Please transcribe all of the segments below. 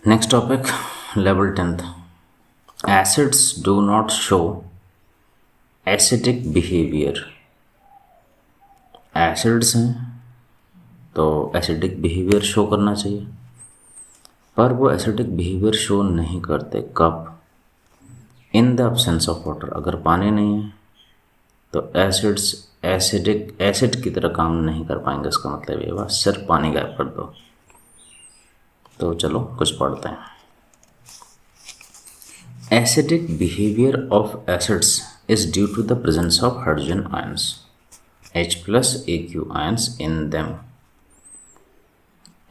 Next topic, level 10th. Acids do not show acidic behavior. Acids हैं तो acidic behaviour show करना चाहिए, पर वो एसिडिक बिहेवियर शो नहीं करते। कब? इन द एब्सेंस ऑफ वाटर। अगर पानी नहीं है तो एसिड्स एसिड की तरह काम नहीं कर पाएंगे। इसका मतलब ये हुआ सिर्फ पानी गायब कर दो। तो चलो कुछ पढ़ते हैं। Acidic behavior of acids is due to the presence of hydrogen ions, H plus Aq ions in them.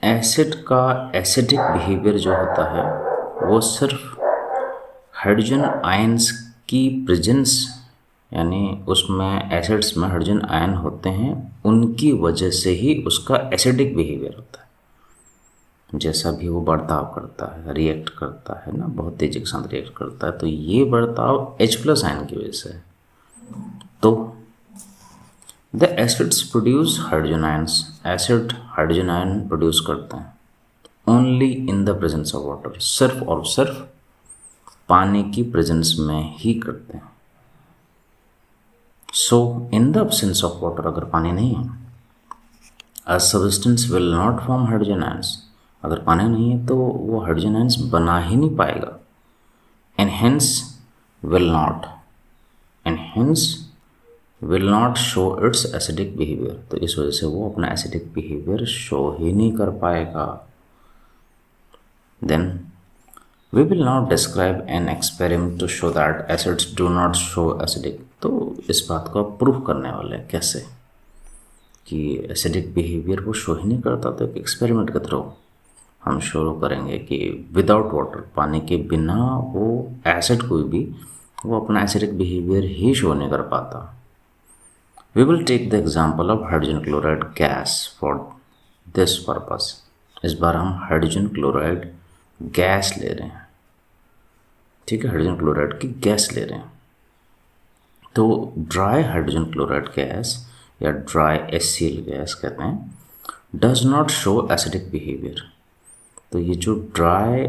Acid का एसिडिक बिहेवियर जो होता है वो सिर्फ हाइड्रोजन आयंस की प्रेजेंस, यानी उसमें एसिड्स में हाइड्रोजन आयन होते हैं, उनकी वजह से ही उसका एसिडिक बिहेवियर होता है। जैसा भी वो बर्ताव करता है, रिएक्ट करता है ना, बहुत तेज़ी के साथ रिएक्ट करता है, तो ये बर्ताव H प्लस आयन की वजह से है। तो the acids produce hydrogen ions. Acid hydrogen ion produce करते हैं only in the presence of water. सिर्फ और सिर्फ पानी की प्रेजेंस में ही करते हैं। So in the absence of water, अगर पानी नहीं है, a substance will not form hydrogen ions. अगर पानी नहीं है तो वो हाइड्रोजन आयंस बना ही नहीं पाएगा। And hence will not show it's acidic behaviour. तो इस वजह से वो अपना एसिडिक बिहेवियर शो ही नहीं कर पाएगा। Then we will not describe an experiment to show that acids do not show acidic. तो इस बात को आप प्रूफ करने वाले हैं कैसे कि एसिडिक बिहेवियर वो शो ही नहीं करता। तो एक एक्सपेरिमेंट के थ्रू हम शुरू करेंगे कि विदाउट वाटर, पानी के बिना वो एसिड कोई भी वो अपना एसिडिक बिहेवियर ही शो नहीं कर पाता। We will take the example of hydrogen chloride gas for this purpose. इस बार हम हाइड्रोजन क्लोराइड गैस ले रहे हैं, ठीक है, हाइड्रोजन क्लोराइड की गैस ले रहे हैं। तो ड्राई हाइड्रोजन क्लोराइड गैस या ड्राई HCl गैस कहते हैं, does not show acidic behaviour. तो ये जो ड्राई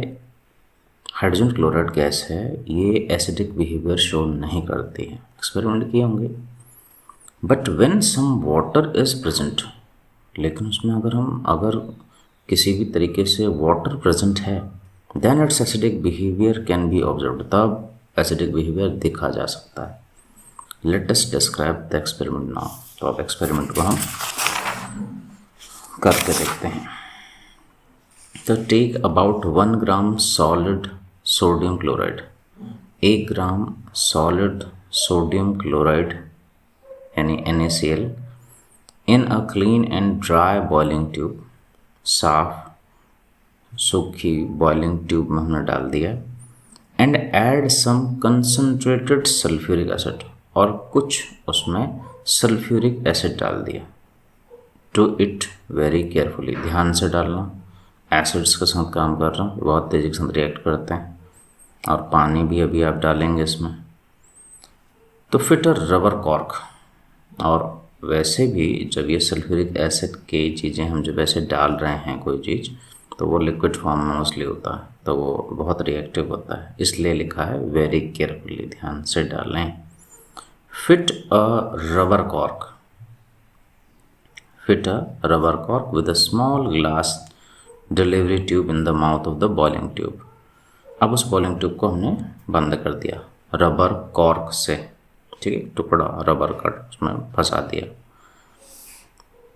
हाइड्रोजन क्लोराइड गैस है ये एसिडिक बिहेवियर शो नहीं करती है। एक्सपेरिमेंट किए होंगे। But when some water is present, लेकिन उसमें अगर किसी भी तरीके से वाटर प्रेजेंट है, then its acidic behaviour can be observe. तब एसिडिक बिहेवियर देखा जा सकता है। Let us describe the experiment now. तो अब एक्सपेरिमेंट को हम करके देखते हैं। तो take about 1 gram solid sodium chloride, 1 gram solid sodium chloride यानी NaCl in a clean and dry boiling tube. साफ सूखी बॉइलिंग ट्यूब में हमने डाल दिया। And add some concentrated sulphuric acid, और कुछ उसमें सल्फ्यूरिक एसिड डाल दिया। टू इट वेरी केयरफुली, ध्यान से डालना। एसिड्स के साथ काम कर रहा हूँ, बहुत तेज़ी के साथ रिएक्ट करते हैं, और पानी भी अभी आप डालेंगे इसमें। तो फिट अ रबर कॉर्क। और वैसे भी जब ये सल्फ्यूरिक एसिड की चीज़ें हम जब ऐसे डाल रहे हैं कोई चीज़, तो वो लिक्विड फॉर्म में मोस्टली होता है, तो वो बहुत रिएक्टिव होता है, इसलिए लिखा है वेरी केयरफुली, ध्यान से डालें। Fit a rubber cork, fit a rubber cork with a small glass delivery tube in the mouth of the boiling tube. अब उस बॉइलिंग ट्यूब को हमने बंद कर दिया रबर कॉर्क से, ठीक है, टुकड़ा रबर का उसमें फंसा दिया।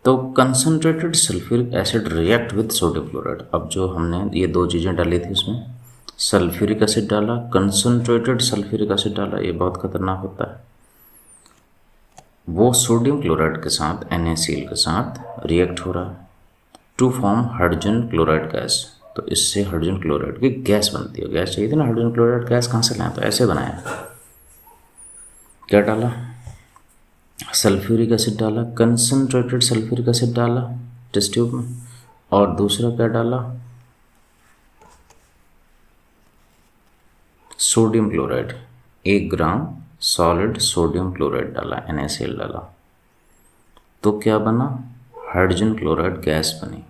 तो concentrated sulphuric acid react with sodium chloride. अब जो हमने ये दो चीज़ें डाली थी उसमें, सल्फ्यूरिक एसिड डाला, कंसनट्रेटेड सल्फ्यूरिक एसिड डाला, ये बहुत खतरनाक होता है। वो सोडियम क्लोराइड के साथ NaCl के साथ रिएक्ट हो रहा है to form hydrogen chloride gas. तो इससे हाइड्रोजन क्लोराइड की गैस बनती है। गैस चाहिए थी ना, हाइड्रोजन क्लोराइड गैस कहाँ से लाएं, तो ऐसे बनाया। क्या डाला? सल्फ्यूरिक एसिड डाला, कंसनट्रेटेड सल्फ्यूरिक एसिड डाला टेस्ट ट्यूब में, और दूसरा क्या डाला? Sodium chloride, 1 gram solid sodium chloride डाला, NaCl डाला। तो क्या बना? हाइड्रोजन क्लोराइड गैस बनी।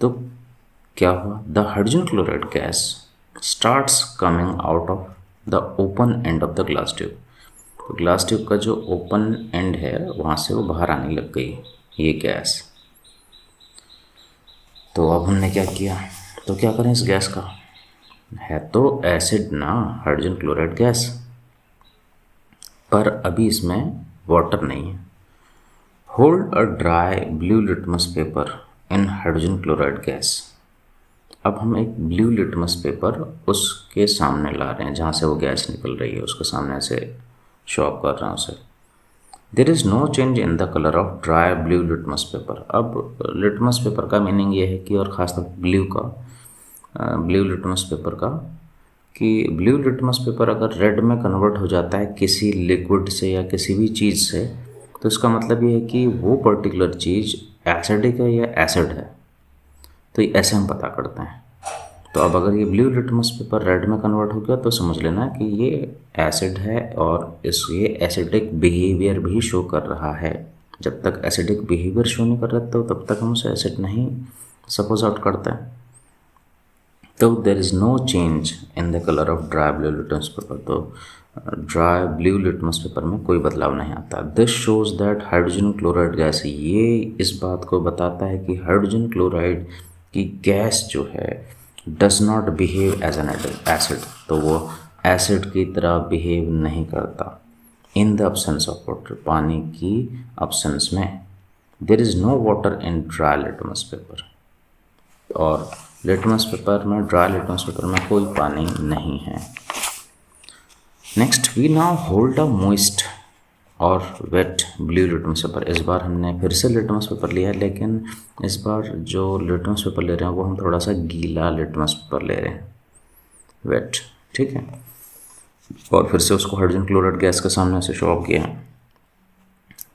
तो क्या हुआ, the hydrogen chloride gas starts coming out of the open end of the glass tube. तो ग्लास ट्यूब का जो ओपन एंड है वहाँ से वो बाहर आने लग गई ये गैस। तो अब हमने क्या किया, तो क्या करें इस गैस का, है तो एसिड ना हाइड्रोजन क्लोराइड गैस, पर अभी इसमें वाटर नहीं है। Hold a dry blue litmus paper in hydrogen chloride gas. अब हम एक ब्लू लिटमस पेपर उसके सामने ला रहे हैं जहाँ से वो गैस निकल रही है, उसके सामने से शो अप कर रहे हैं उसे। There is no change in the colour of dry blue litmus paper. अब लिटमस पेपर का मीनिंग ये है कि, और ख़ासतौर ब्लू का, ब्लू लिटमस पेपर का, कि ब्लू लिटमस पेपर अगर रेड में कन्वर्ट हो जाता है किसी लिक्विड से या किसी भी चीज़ से, तो इसका मतलब ये है कि वो पर्टिकुलर चीज़ एसिडिक है या एसिड है। तो ये ऐसे हम पता करते हैं। तो अब अगर ये ब्लू लिटमस पेपर रेड में कन्वर्ट हो गया तो समझ लेना कि ये एसिड है और ये एसिडिक बिहेवियर भी शो कर रहा है। जब तक एसिडिक बिहेवियर शो नहीं कर रहा तो तब तक हम उसे एसिड नहीं सपोज आउट करते हैं। तो there is no change in the colour of dry blue litmus paper. तो ड्राई ब्लू लिटमस पेपर में कोई बदलाव नहीं आता। This shows that hydrogen chloride gas, ये इस बात को बताता है कि हाइड्रोजन क्लोराइड की गैस जो है does not behave as an acid, तो वो एसिड की तरह बिहेव नहीं करता। In the absence of water, पानी की अब्सेंस में। There is no water in dry litmus paper, और लिटमस पेपर में, ड्राई लिटमस पेपर में कोई पानी नहीं है। Next we now hold a moist और वेट ब्लू लिटमस पेपर। इस बार हमने फिर से लिटमस पेपर लिया है, लेकिन इस बार जो लिटमस पेपर ले रहे हैं वो हम थोड़ा सा गीला लिटमस पेपर ले रहे हैं, वेट, ठीक है। और फिर से उसको हाइड्रोजन क्लोराइड गैस के सामने से शो ऑफ किया है।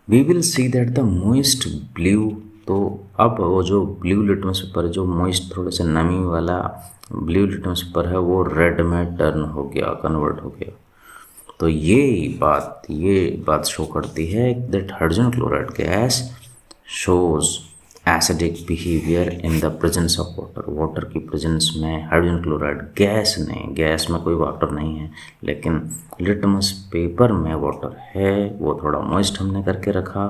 We will see that the moist blue, तो अब वो जो ब्लू लिटमस पेपर, जो मोइस्ट थोड़े से नमी वाला ब्लू लिटमस पेपर है, वो रेड में टर्न हो गया, कन्वर्ट हो गया। तो ये बात शो करती है that hydrogen chloride gas shows acidic behaviour in the presence of water. Water की प्रेजेंस में हाइड्रोजन क्लोराइड गैस नहीं, गैस में कोई वाटर नहीं है, लेकिन लिटमस पेपर में वाटर है। वो थोड़ा मॉइस्ट हमने करके रखा,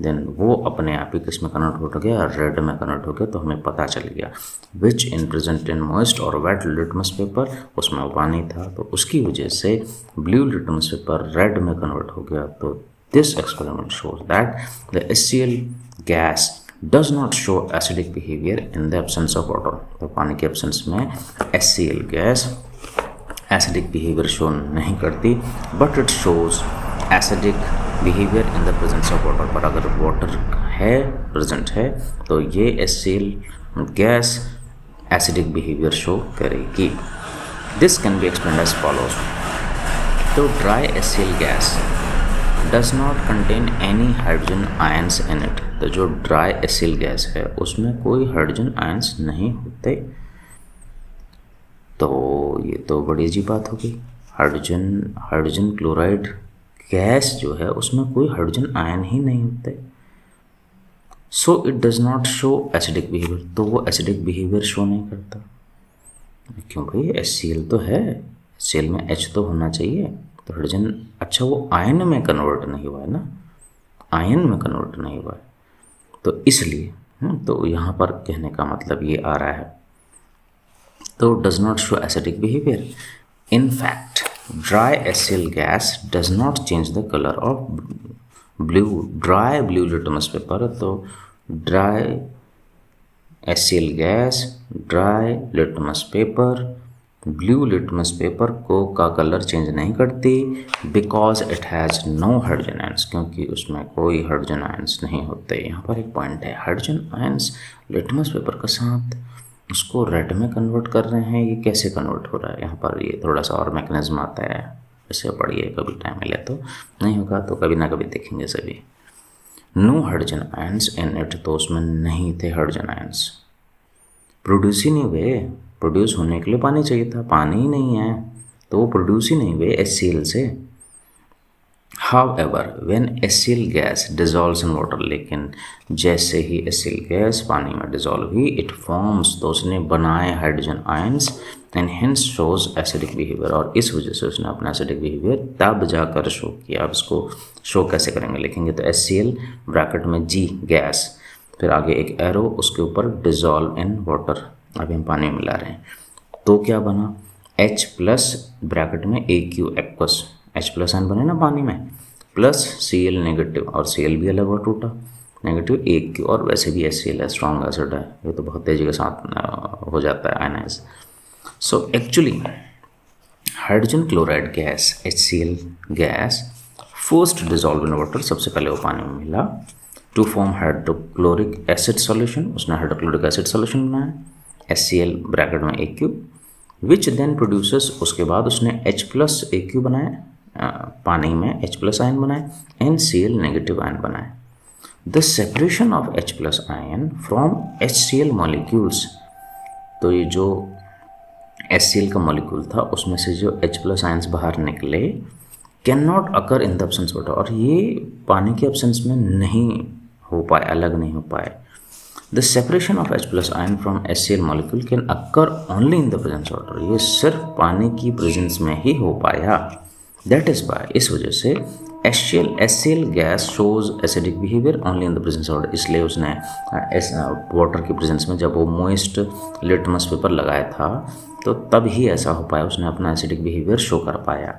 देन वो अपने आप ही किसमें कन्वर्ट हो गया, रेड में कन्वर्ट हो गया। तो हमें पता चल गया विच इन प्रेजेंट इन मॉइस्ट और वेट लिटमस पेपर, उसमें पानी था, तो उसकी वजह से ब्लू लिटमस पेपर रेड में कन्वर्ट हो गया। तो this experiment shows that the HCl gas does not show acidic behaviour in the absence of water. तो पानी के एब्सेंस में HCl gas acidic behaviour show नहीं करती, but it shows acidic behaviour in the presence of water. पर अगर water है, present है, तो ये HCl gas acidic behaviour show करेगी। This can be explained as follows. तो dry HCl gas does not contain any hydrogen ions in it. तो जो ड्राई HCl गैस है उसमें कोई हाइड्रोजन आयंस नहीं होते। तो ये तो बड़ी अजीब बात हो गई, हाइड्रोजन क्लोराइड गैस जो है उसमें कोई हाइड्रोजन आयन ही नहीं होते। So it does not show acidic behaviour, तो वो एसिडिक बिहेवियर शो नहीं करता। क्यों भाई, HCl तो है, HCl में H तो होना चाहिए, तो हाइड्रोजन, अच्छा वो आयन में कन्वर्ट नहीं हुआ है ना, आयन में कन्वर्ट नहीं हुआ है, तो इसलिए तो यहाँ पर कहने का मतलब ये आ रहा है। तो does not show acidic behaviour. In fact dry HCl gas does not change the colour of blue, dry blue litmus paper. तो dry HCl gas, dry litmus paper, blue litmus paper को का कलर चेंज नहीं करती, because it has no hydrogen ions, क्योंकि उसमें कोई hydrogen ions नहीं होते। यहाँ पर एक पॉइंट है, हाइड्रोजन आयंस लिटमस पेपर के साथ उसको रेड में कन्वर्ट कर रहे हैं, ये कैसे कन्वर्ट हो रहा है। यहाँ पर ये थोड़ा सा और मैकेनिज्म आता है, इसे पढ़िए कभी टाइम मिले, तो नहीं होगा तो कभी ना कभी देखेंगे सभी। No hydrogen ions in it, तो उसमें नहीं थे हाइड्रोजन आयंस, प्रोड्यूस ही नहीं हुए। प्रोड्यूस होने के लिए पानी चाहिए था, पानी ही नहीं है, तो वो प्रोड्यूस ही नहीं हुए HCl से। However, when HCl gas dissolves in water, लेकिन जैसे ही HCl गैस पानी में डिजोल्व हुई, इट फॉर्म्स, तो उसने बनाए hydrogen ions and hence shows acidic behaviour, और इस वजह से उसने अपना एसिडिक बिहेवियर तब जाकर शो किया। अब इसको शो कैसे करेंगे, लिखेंगे तो HCl ब्रैकेट में G गैस, फिर आगे एक एरो, उसके ऊपर डिजोल्व इन वाटर, अभी हम पानी में मिला रहे हैं, तो क्या बना H प्लस ब्रैकेट में AQ aqueous, H plus ion बने ना पानी में, प्लस Cl नेगेटिव, और Cl भी अलग हुआ टूटा, नेगेटिव AQ, और वैसे भी HCl है, स्ट्रॉन्ग एसिड है, ये तो बहुत तेज़ी के साथ हो जाता है ionise. So actually hydrogen chloride gas HCl gas first dissolve in water, सबसे पहले वो पानी में मिला, to form hydrochloric acid solution, उसने हाइड्रोक्लोरिक एसिड सॉल्यूशन बनाया, HCl ब्रैकेट में AQ, विच देन प्रोड्यूसेस, उसके बाद उसने H प्लस AQ बनाया, पानी में H प्लस आयन बनाए, एंड Cl नेगेटिव आयन बनाए। The separation of H plus ion from HCl molecules, तो ये जो HCl का मॉलिक्यूल था उसमें से जो H प्लस आयन्स बाहर निकले, can not occur in the absence water, और ये पानी के एब्सेंस में नहीं हो पाए, अलग नहीं हो पाए। The separation of H plus ion from HCl molecule can occur only in the presence water, ये सिर्फ पानी की प्रेजेंस में ही हो पाया। दैट इज बाय, इस वजह से HCl gas shows acidic behaviour only in the presence water, इसलिए उसने वाटर की प्रेजेंस में जब वो मोइस्ट लिटमस पेपर लगाया था तो तब ही ऐसा हो पाया, उसने अपना एसिडिक बिहेवियर शो कर पाया।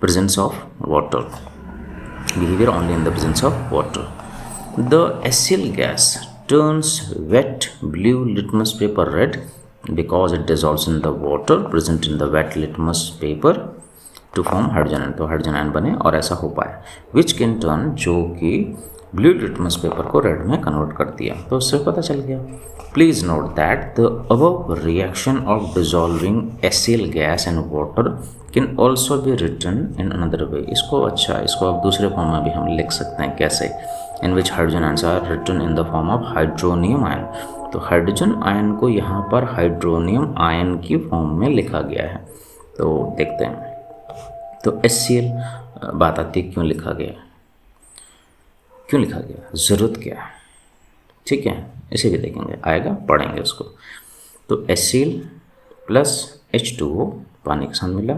Presence of water, behaviour only in the presence of water. The HCl gas turns wet blue litmus paper red because it dissolves in the water present in the wet litmus paper to form hydrogen ion, तो hydrogen ion बने और ऐसा हो पाया, which can turn, जो कि blue litmus paper को red में कन्वर्ट कर दिया, तो उससे पता चल गया। Please note that the above reaction of dissolving HCl gas and water can also be written in another way, इसको अब दूसरे फॉर्म में भी हम लिख सकते हैं, कैसे, in which hydrogen ions are written in the form of hydronium ion, तो हाइड्रोजन आयन को यहाँ पर हाइड्रोनियम आयन की फॉर्म में लिखा गया है। तो देखते हैं, तो HCl बात आती है क्यों लिखा गया, ज़रूरत क्या है, ठीक है, इसे भी देखेंगे, आएगा, पढ़ेंगे उसको। तो HCl प्लस H2O पानी के साथ मिला,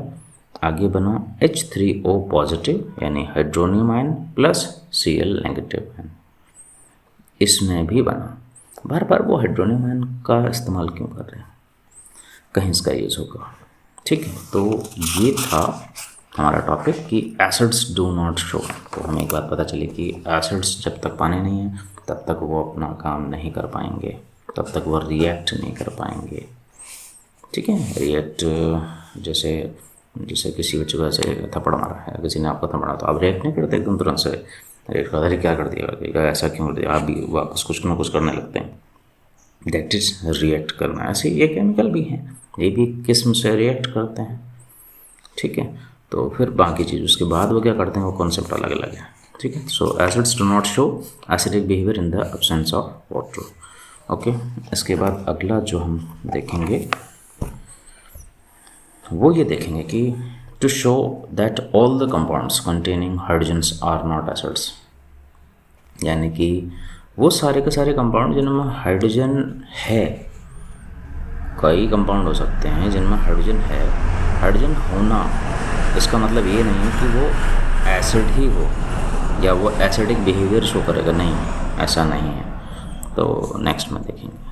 आगे बना H3O पॉजिटिव यानी hydronium ion plus Cl negative ion, इसमें भी बना। बार बार वो हाइड्रोनियम आयन का इस्तेमाल क्यों कर रहे हैं, कहीं इसका यूज़ होगा, ठीक है। तो ये था हमारा टॉपिक कि एसिड्स डू नॉट शो। तो हमें एक बात पता चली कि एसिड्स जब तक पानी नहीं है तब तक वो अपना काम नहीं कर पाएंगे, तब तक वो रिएक्ट नहीं कर पाएंगे, ठीक है। रिएक्ट जैसे किसी बच्चे को ऐसे थप्पड़ मारा है, किसी ने आपको थप्पड़ा, तो आप रिएक्ट नहीं करते एकदम तुरंत से, रिएक्ट करते क्या कर दिया, ऐसा क्यों कर दिया, आप भी वापस कुछ ना कुछ करने लगते हैं, दैट इज रिएक्ट करना। ऐसे ये केमिकल भी हैं, ये भी किस्म से रिएक्ट करते हैं, ठीक है। तो फिर बाकी चीज़ उसके बाद वो क्या करते हैं, वो कॉन्सेप्ट अलग अलग है, ठीक है। So acids do not show acidic behaviour in the absence of water, okay. इसके बाद अगला जो हम देखेंगे वो ये देखेंगे कि to show that all the compounds containing hydrogens are not acids, यानी कि वो सारे के सारे कंपाउंड जिनमें हाइड्रोजन है, कई कंपाउंड हो सकते हैं जिनमें हाइड्रोजन है, हाइड्रोजन होना इसका मतलब ये नहीं है कि वो एसिड ही हो या वो एसिडिक बिहेवियर शो करेगा, नहीं, ऐसा नहीं है। तो नेक्स्ट में देखेंगे।